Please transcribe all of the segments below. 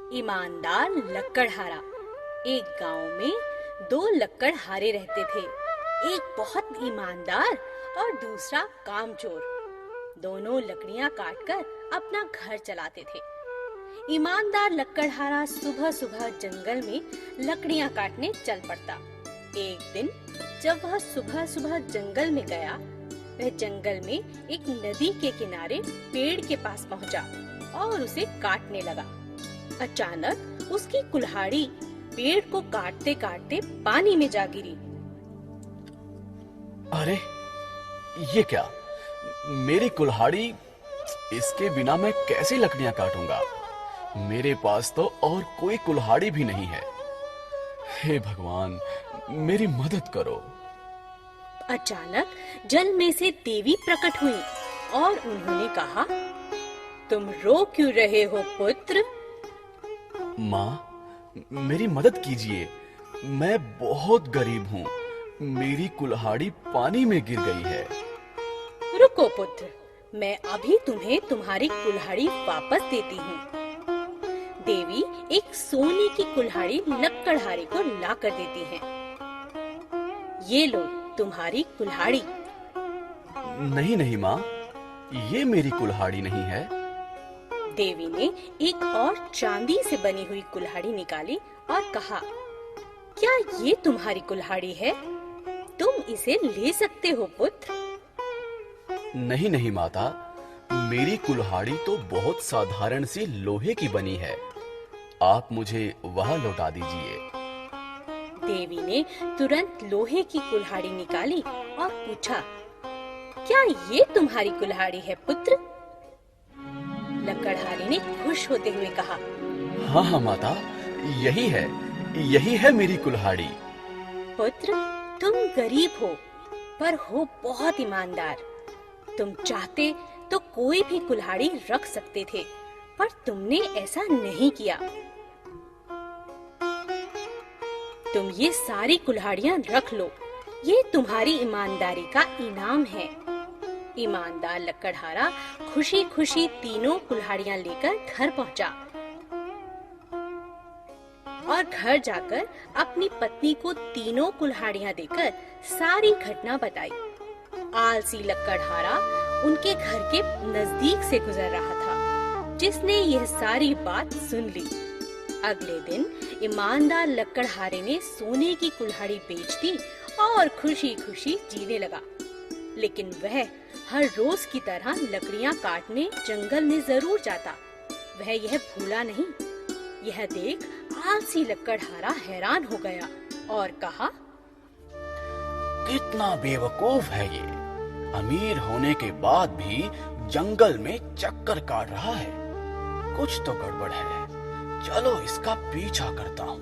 ईमानदार लक्कड़हारा। एक गांव में दो लक्कड़हारे रहते थे। एक बहुत ईमानदार और दूसरा कामचोर। दोनों लकड़ियां काटकर अपना घर चलाते थे। ईमानदार लक्कड़हारा सुबह सुबह जंगल में लकड़ियां काटने चल पड़ता। एक दिन जब वह सुबह सुबह जंगल में गया, वह जंगल में एक नदी के किनारे पेड़ के पास पहुंचा और उसे काटने लगा। अचानक उसकी कुल्हाड़ी पेड़ को काटते काटते पानी में जा गिरी। अरे ये क्या, मेरी कुल्हाड़ी, इसके बिना मैं कैसे लकड़ियां काटूंगा? मेरे पास तो और कोई कुल्हाड़ी भी नहीं है। हे भगवान, मेरी मदद करो। अचानक जल में से देवी प्रकट हुई और उन्होंने कहा, तुम रो क्यों रहे हो पुत्र? माँ, मेरी मदद कीजिए। मैं बहुत गरीब हूँ। मेरी कुल्हाड़ी पानी में गिर गई है। रुको पुत्र, मैं अभी तुम्हें तुम्हारी कुल्हाड़ी वापस देती हूँ। देवी एक सोने की कुल्हाड़ी लक्कड़हारे को ला कर देती है। ये लो तुम्हारी कुल्हाड़ी। नहीं नहीं माँ, ये मेरी कुल्हाड़ी नहीं है। देवी ने एक और चांदी से बनी हुई कुल्हाड़ी निकाली और कहा, क्या ये तुम्हारी कुल्हाड़ी है? तुम इसे ले सकते हो पुत्र। नहीं नहीं माता, मेरी कुल्हाड़ी तो बहुत साधारण सी लोहे की बनी है। आप मुझे वह लौटा दीजिए। देवी ने तुरंत लोहे की कुल्हाड़ी निकाली और पूछा, क्या ये तुम्हारी कुल्हाड़ी है पुत्र? लक्कड़हारे ने खुश होते हुए कहा, हाँ हाँ माता, यही है मेरी कुल्हाड़ी। पुत्र, तुम गरीब हो पर हो बहुत ईमानदार। तुम चाहते तो कोई भी कुल्हाड़ी रख सकते थे, पर तुमने ऐसा नहीं किया। तुम ये सारी कुल्हाड़ियां रख लो, ये तुम्हारी ईमानदारी का इनाम है। ईमानदार लक्कड़हारा खुशी खुशी तीनों कुल्हाड़ियां लेकर घर पहुंचा और घर जाकर अपनी पत्नी को तीनों कुल्हाड़ियां देकर सारी घटना बताई। आलसी लक्कड़हारा उनके घर के नजदीक से गुजर रहा था, जिसने यह सारी बात सुन ली। अगले दिन ईमानदार लक्कड़हारे ने सोने की कुल्हाड़ी बेच दी और खुशी खुशी जीने लगा। लेकिन वह हर रोज की तरह लकड़ियां काटने जंगल में जरूर जाता। वह यह भूला नहीं। यह देख आलसी लक्कड़हारा हैरान हो गया और कहा, कितना बेवकूफ है ये। अमीर होने के बाद भी जंगल में चक्कर काट रहा है। कुछ तो गड़बड़ है। चलो इसका पीछा करता हूँ।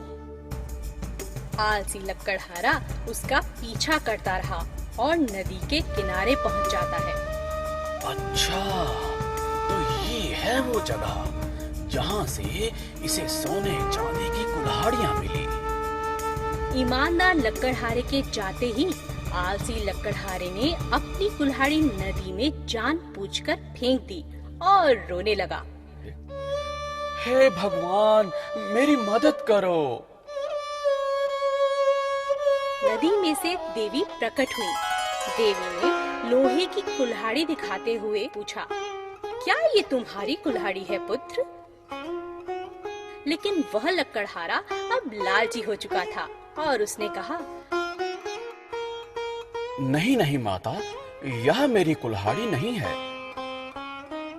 आलसी लक्कड़हारा उसका पीछा करता रहा और नदी के किनारे पहुंच जाता है। अच्छा, तो ये है वो जगह जहाँ से इसे सोने चांदी की कुल्हाड़ियाँ मिली। ईमानदार लक्कड़हारे के जाते ही आलसी लक्कड़हारे ने अपनी कुल्हाड़ी नदी में जानबूझकर फेंक दी और रोने लगा। हे भगवान, मेरी मदद करो। नदी में से देवी प्रकट हुई। देवी ने लोहे की कुल्हाड़ी दिखाते हुए पूछा, क्या ये तुम्हारी कुल्हाड़ी है पुत्र? लेकिन वह लक्कड़हारा अब लालची हो चुका था और उसने कहा, नहीं नहीं माता, यह मेरी कुल्हाड़ी नहीं है।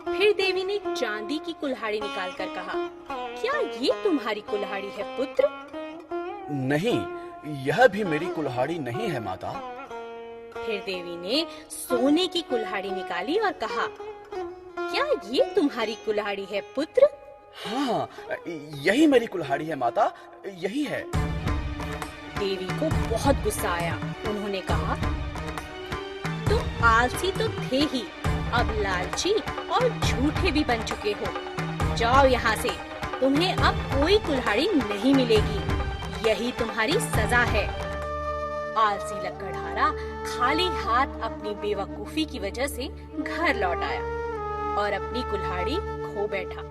फिर देवी ने चांदी की कुल्हाड़ी निकालकर कहा, क्या ये तुम्हारी कुल्हाड़ी है पुत्र? नहीं, यह भी मेरी कुल्हाड़ी नहीं है माता। फिर देवी ने सोने की कुल्हाड़ी निकाली और कहा, क्या ये तुम्हारी कुल्हाड़ी है पुत्र? हाँ, यही मेरी कुल्हाड़ी है माता, यही है। देवी को बहुत गुस्सा आया। उन्होंने कहा, तुम आलसी तो थे ही, अब लालची और झूठे भी बन चुके हो। जाओ यहाँ से, तुम्हें अब कोई कुल्हाड़ी नहीं मिलेगी। यही तुम्हारी सजा है। आलसी लक्कड़हारा खाली हाथ अपनी बेवकूफी की वजह से घर लौट आया और अपनी कुल्हाड़ी खो बैठा।